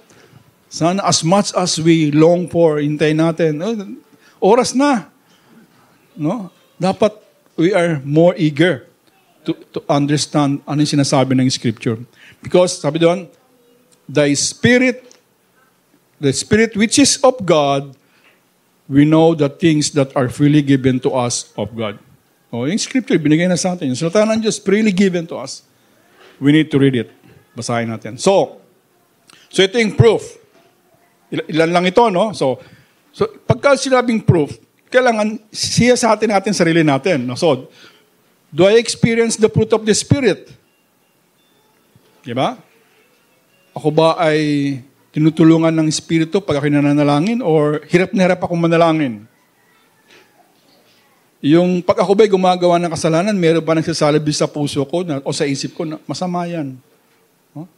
A: sana as much as we long for, hintay natin, oras na. No? Dapat we are more eager to understand ano yung sinasabi ng scripture. Because sabi doon, the spirit which is of God, we know the things that are freely given to us of God. Yung scripture, binigay na sa atin. Yung salita ng Diyos, freely given to us. We need to read it. Basahin natin. So ito yung proof. Ilan lang ito, no? So pagka sinabing proof, kailangan siya sa natin sarili natin. No? So, do I experience the fruit of the Spirit? Diba? Ako ba ay tinutulungan ng Espiritu pag ako'y nananalangin or hirap na hirap akong manalangin? Yung pag ako ba'y gumagawa ng kasalanan, meron ba nagsasalabis sa puso ko o sa isip ko na masama yan? Huh?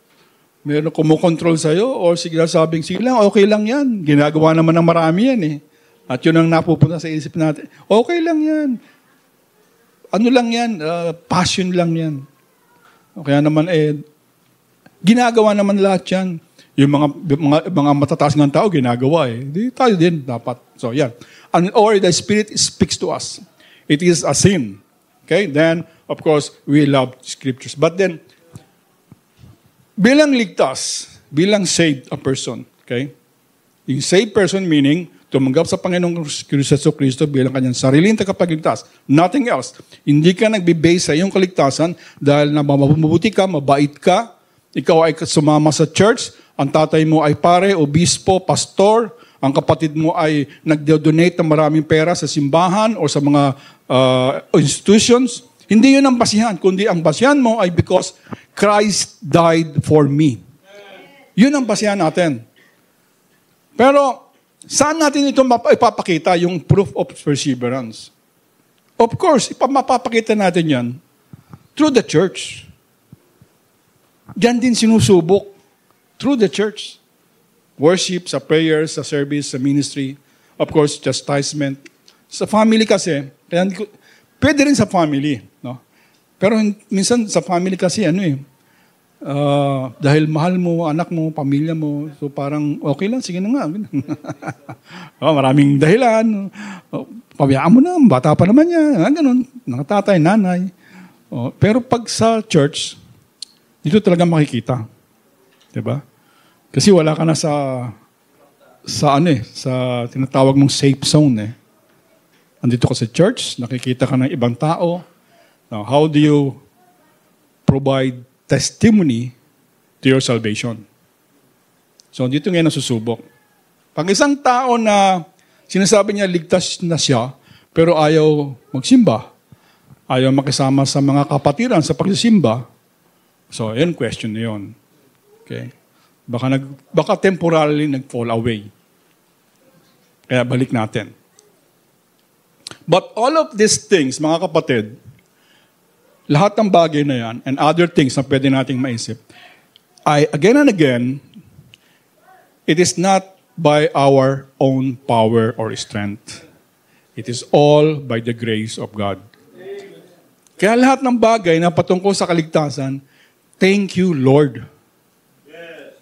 A: Meron kumukontrol sa'yo o sige lang, okay lang yan. Ginagawa naman ng marami yan eh. At yun ang napupunta sa isip natin. Okay lang yan. Ano lang yan? Passion lang yan. Kaya naman ginagawa naman lahat yan. Yung mga matataas ng tao, ginagawa eh. Di tayo din dapat. So, yan. Or the Spirit speaks to us. It is a sin. Okay? Then, of course, we love scriptures. But then, bilang ligtas, bilang saved a person, okay? Yung saved person meaning, tumanggap sa Panginoong Kristo bilang kanyang sariling tagapagligtas. Nothing else. Hindi ka nagbe-base sa iyong kaligtasan dahil na mabuti ka, mabait ka, ikaw ay sumama sa church, ang tatay mo ay pare, obispo, pastor, ang kapatid mo ay nag-donate ng maraming pera sa simbahan o sa mga institutions. Hindi yun ang basihan, kundi ang basihan mo ay because Christ died for me. Yun ang basihan natin. Pero, saan natin ito ipapakita yung proof of perseverance? Of course, mapapakita natin yan through the church. Diyan din sinusubok. Through the church. Worship, sa prayers, sa service, sa ministry. Of course, chastisement. Sa family kasi, pwede rin sa family. No? Pero minsan sa family kasi, dahil mahal mo, anak mo, pamilya mo, so parang okay lang, sige na nga. Maraming dahilan. Pabayaan mo na, bata pa naman yan. Ganun, nakatatay, nanay. Pero pag sa church, dito talaga makikita. Diba? Kasi wala ka na sa tinatawag mong safe zone. Andito ka sa church, nakikita ka ng ibang tao. Now, how do you provide testimony to your salvation? So, dito ngayon nasusubok. Pag isang tao na sinasabi niya ligtas na siya, pero ayaw magsimba, ayaw makisama sa mga kapatiran sa pagsisimba, so, yun, question na yun. Okay? Baka temporarily nag-fall away. Kaya balik natin. But all of these things, mga kapatid, lahat ng bagay na yan, and other things na pwede nating maisip, ay again and again, It is not by our own power or strength. It is all by the grace of God. Kaya lahat ng bagay na patungkol sa kaligtasan, thank you, Lord.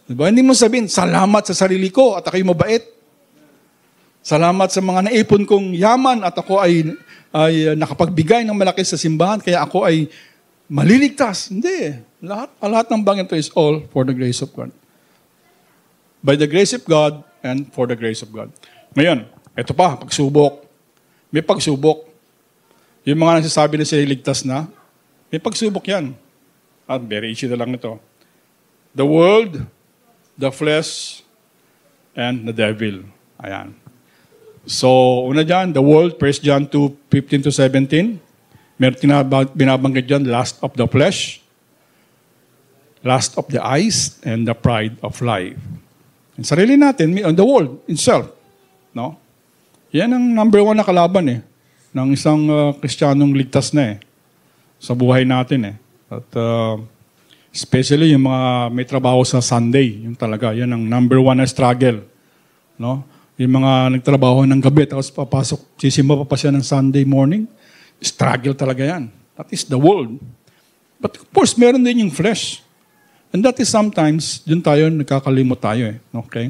A: Diba? Hindi mo sabihin, salamat sa sarili ko at ako'y mabait. Salamat sa mga naipon kong yaman at ako ay nakapagbigay ng malaki sa simbahan kaya ako ay maliligtas. Hindi. Lahat ng bagay ito is all for the grace of God. By the grace of God and for the grace of God. Ngayon, ito pa, pagsubok. May pagsubok. Yung mga nagsasabi na siya ligtas na, may pagsubok yan. At very easy na lang ito. The world, the flesh, and the devil. Ayan. So, una dyan, the world, 1 John 2:15-17. Meron binabanggit dyan, lust of the flesh, lust of the eyes, and the pride of life. Ang sarili natin, the world itself. No? Yan ang number 1 na kalaban ng isang Kristiyanong ligtas na sa buhay natin At especially yung mga may trabaho sa Sunday, yung talaga, yan ang number 1 na struggle. No? Yung mga nagtrabaho ng gabi, tapos papasok, sisimba pa siya ng Sunday morning, struggle talaga yan. That is the world. But of course, meron din yung flesh. And that is sometimes, dun tayo, nagkakalimot tayo Okay?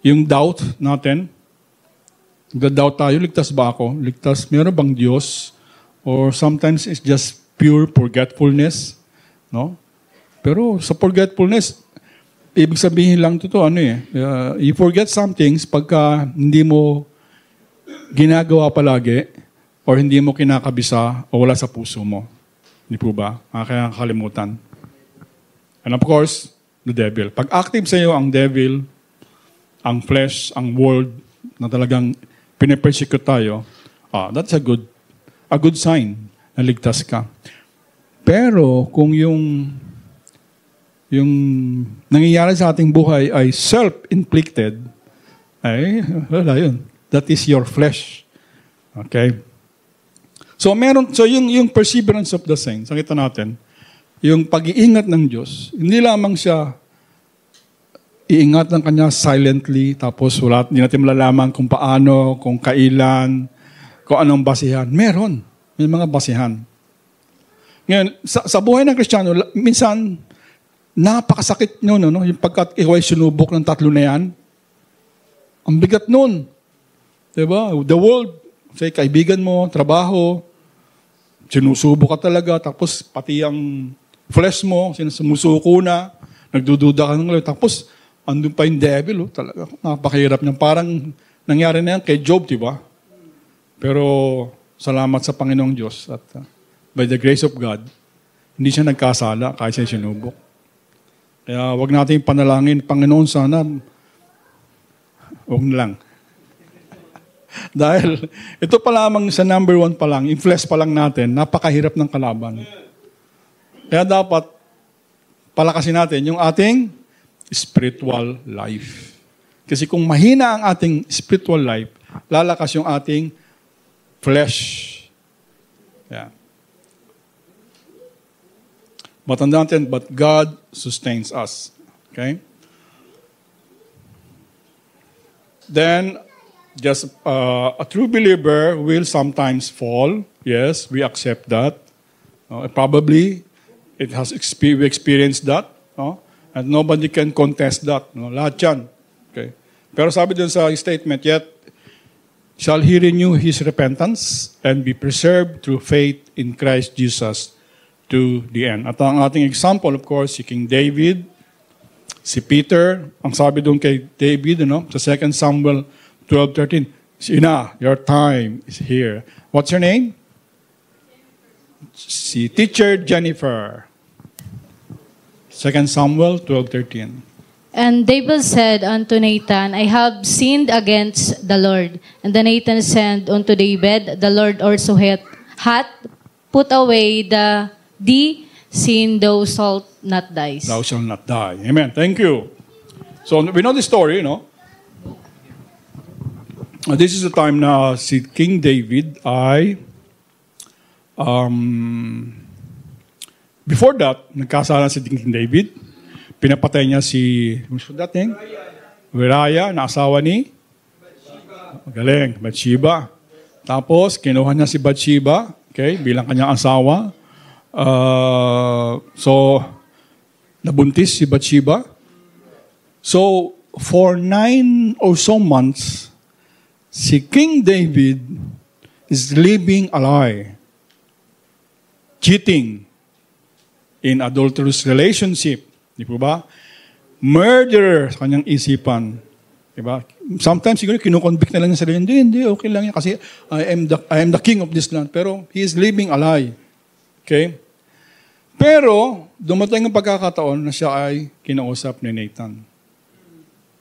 A: Yung doubt natin, nagda-doubt tayo, ligtas ba ako? Ligtas, meron bang Diyos? Or sometimes it's just pure forgetfulness. No? Pero sa forgetfulness, ibig sabihin lang ito, you forget some things pagka hindi mo ginagawa palagi or hindi mo kinakabisa o wala sa puso mo. Hindi po ba? Kaya kalimutan. And of course, the devil. Pag active sa iyo ang devil, ang flesh, ang world, na talagang pinipersecute tayo, that's a good sign na ligtas ka. Pero kung yung nangyayari sa ating buhay ay self-inflicted, ay wala yun. That is your flesh. Okay? So yung perseverance of the saints, nakita natin, yung pag-iingat ng Diyos, hindi lamang siya iingat ng Kanya silently, tapos hindi natin malalaman kung paano, kung kailan, kung anong basihan. Meron. May mga basihan. Ngayon, sa buhay ng Kristiyano, minsan, napakasakit nyo, yung pagkat ikaw ay sinubok ng 3 na yan. Ang bigat nun. Diba? The world, say, kaibigan mo, trabaho, sinusubok ka talaga, tapos pati ang flesh mo, sumusuko na, nagdududa ka ng ngayon, tapos andun pa yung devil, talaga, napakahirap niya. Parang nangyari na yan kay Job, diba? Pero salamat sa Panginoong Diyos at by the grace of God, hindi siya nagkasala kahit siya sinubok. Kaya wag natin panalangin, Panginoon, sana wag na lang. Dahil ito pa lamang sa number 1 pa lang, yung flesh pa lang natin, napakahirap ng kalaban. Kaya dapat palakasin natin yung ating spiritual life. Kasi kung mahina ang ating spiritual life, lalakas yung ating flesh. Yeah. Matandaan natin, but God sustains us. Okay? Then, just a true believer will sometimes fall. Yes, we accept that. Probably, we experienced that. And nobody can contest that. Lahat yan. Okay. Pero sabi dun sa statement, yet shall he renew his repentance and be preserved through faith in Christ Jesus to the end. At ang ating example, of course, si King David, si Peter, ang sabi doon kay David, sa 2 Samuel 12:13, Sina, your time is here. What's your name? Si Teacher Jennifer. 2 Samuel 12:13.
H: And David said unto Nathan, I have sinned against the Lord. And then Nathan said unto David, the Lord also hath put away the sin, thou shalt not die.
A: Thou shalt not die. Amen. Thank you. So we know the story, This is the time na si King David ay before that, nagkasala si King David. Pinapatay niya si Uriah na asawa ni? Magaling, Bathsheba. Tapos, kinuha niya si Bathsheba, okay, bilang kanyang asawa. So, nabuntis si Bathsheba. So, for 9 or so months, si King David is living a lie, cheating in adulterous relationship. Di po ba? Murderer sa kanyang isipan. Di ba? Sometimes siguro kinukonvict na lang niya sarili. Hindi, okay lang yan kasi I am the king of this land. Pero he is living a lie. Okay? Pero, dumating ang pagkakataon na siya ay kinausap ni Nathan.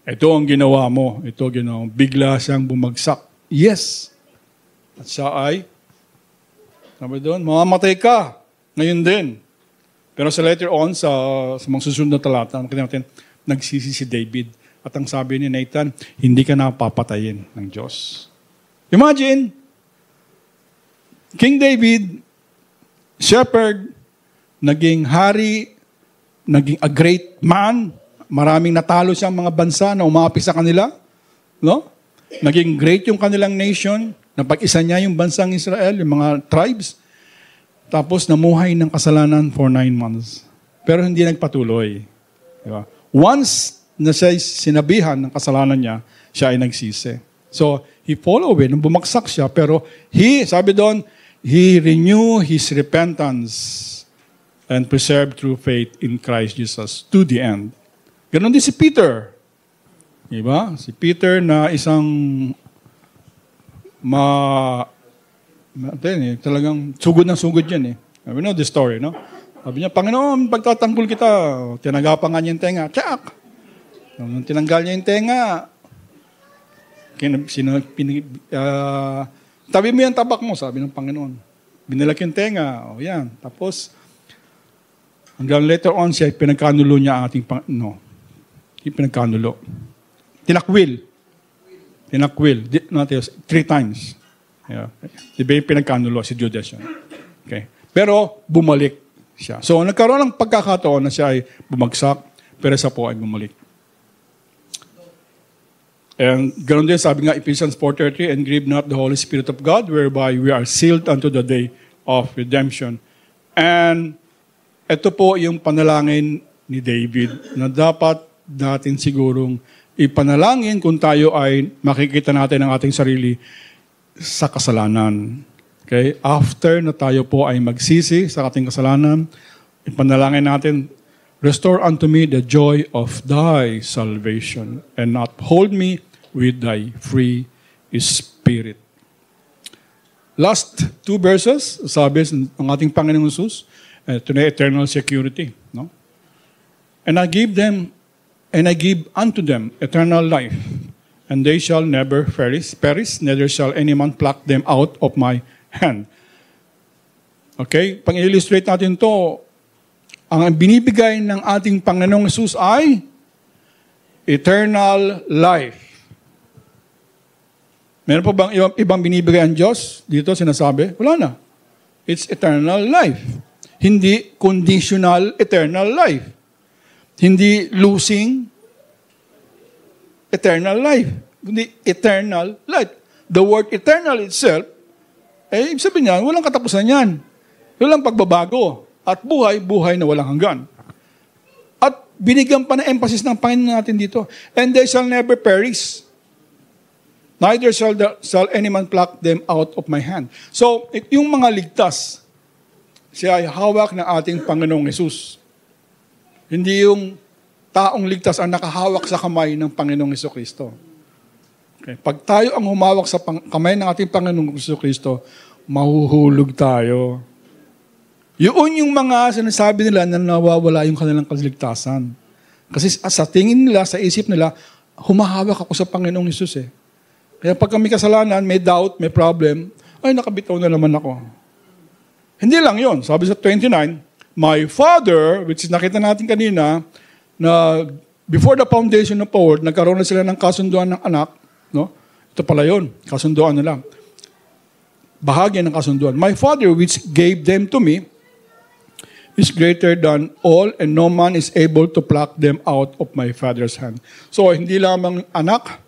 A: Ito ang ginawa mo. Ito ginawa mo. Bigla siyang bumagsak. Yes. At siya ay, sabi doon, mamamatay ka. Ngayon din. Pero sa later on, sa mga susunod na talata, makita natin, nagsisi si David. At ang sabi ni Nathan, hindi ka na papatayin ng Diyos. Imagine, King David, shepherd, naging hari, naging a great man, maraming natalo siyang mga bansa na umapi sa kanila. No? Naging great yung kanilang nation, napag-isa niya yung bansang Israel, yung mga tribes. Tapos namuhay ng kasalanan for 9 months. Pero hindi nagpatuloy. Diba? Once na siya sinabihan ng kasalanan niya, siya ay nagsisi. So, he fall away. Nung bumagsak siya, pero sabi doon, he renew his repentance and preserved through faith in Christ Jesus to the end. Ganon din si Peter. Diba? Si Peter na isang talagang sugod na sugod yan eh. We know the story, no? Sabi niya, Panginoon, pagtatanggol kita, tinagapan nga niya yung tenga. Tsak! Nung tinanggal niya yung tenga, tabi mo yung tabak mo, sabi ng Panginoon. Binalak yung tenga, o yan. Tapos, hanggang later on siya, pinagkanulo niya ating pinagkanulo. Tinakwil. 3 times. Yeah. Diba yung pinagkanulo si Judas yun. Okay. Pero bumalik siya. So nagkaroon ng pagkakataon na siya ay bumagsak, pero siya po ay bumalik. And ganoon din sabi nga Ephesians 4:30, and grieve not the Holy Spirit of God, whereby we are sealed unto the day of redemption. And ito po yung panalangin ni David na dapat natin sigurong ipanalangin kung tayo ay makikita natin ang ating sarili sa kasalanan. Okay? After na tayo po ay magsisi sa ating kasalanan, ipanalangin natin, restore unto me the joy of thy salvation and uphold me with thy free spirit. Last 2 verses, sabi ng ating Panginoong Jesus, ito na eternal security. No? And I give unto them eternal life, and they shall never perish, neither shall any man pluck them out of my hand. Okay? Pang-illustrate natin to, ang binibigay ng ating Panginoong Jesus ay eternal life. Meron pa bang ibang binibigay ang Diyos? Dito sinasabi, wala na. It's eternal life. Hindi conditional eternal life. Hindi losing eternal life. Hindi eternal life. The word eternal itself, ibig sabihin niya, walang katapusan yan. Walang pagbabago. At buhay na walang hanggan. At binigyan pa ng emphasis ng Panginoon natin dito. And they shall never perish. Neither shall any man pluck them out of my hand. So, yung mga ligtas, siya ay hawak ng ating Panginoong Hesus. Hindi yung taong ligtas ang nakahawak sa kamay ng Panginoong Hesukristo. Okay. Pag tayo ang humawak sa kamay ng ating Panginoong Hesukristo, mahuhulog tayo. Yun yung mga sinasabi nila na nawawala yung kanilang kaligtasan. Kasi sa tingin nila, sa isip nila, humahawak ako sa Panginoong Hesus eh. Kaya pag kami kasalanan, may doubt, may problem, ay nakabitaw na naman ako. Hindi lang yun. Sabi sa 29, my Father, which is nakita natin kanina, na before the foundation of the world, nagkaroon na sila ng kasunduan ng anak. No? Ito pala yun, kasunduan na lang. Bahagi ng kasunduan. My Father, which gave them to me, is greater than all, and no man is able to pluck them out of my Father's hand. So, hindi lamang anak,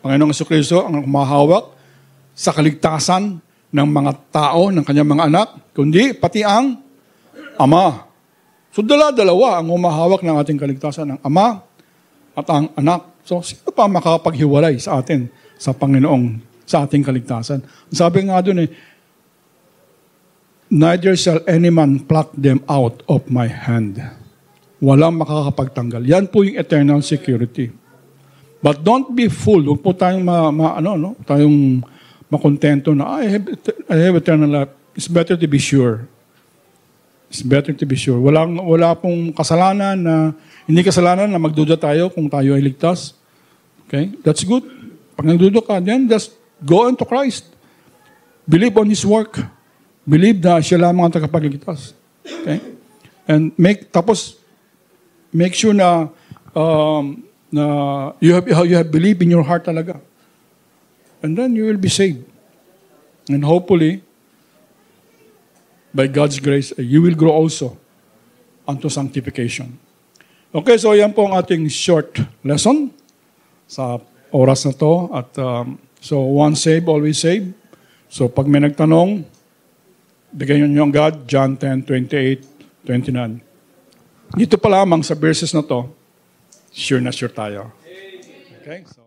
A: Panginoong Jesucristo ang humahawak sa kaligtasan ng mga tao, ng kanyang mga anak, kundi pati ang Ama. So, dalawa ang humahawak ng ating kaligtasan, ang Ama at ang anak. So, sino pa makapaghiwalay sa atin, sa Panginoong, sa ating kaligtasan? Sabi nga doon neither shall any man pluck them out of my hand. Walang makakapagtanggal. Yan po yung eternal security. But don't be fooled. Huwag po tayong tayong makontento na, I have eternal life. It's better to be sure. It's better to be sure. Wala pong kasalanan hindi kasalanan na magduda tayo kung tayo ay ligtas. Okay? That's good. Pag nagduda ka, then just go into Christ. Believe on His work. Believe na siya lamang ang tagapagligtas. Okay? And make sure na you have believed in your heart talaga. And then you will be saved. And hopefully, by God's grace, you will grow also unto sanctification. Okay, so yan po ang ating short lesson sa oras na to. At so once saved, always saved. So pag may nagtanong, bigyan nyo ang God, John 10:28-29. Dito pa lamang sa verses na to, sure na sure tayo. Okay? So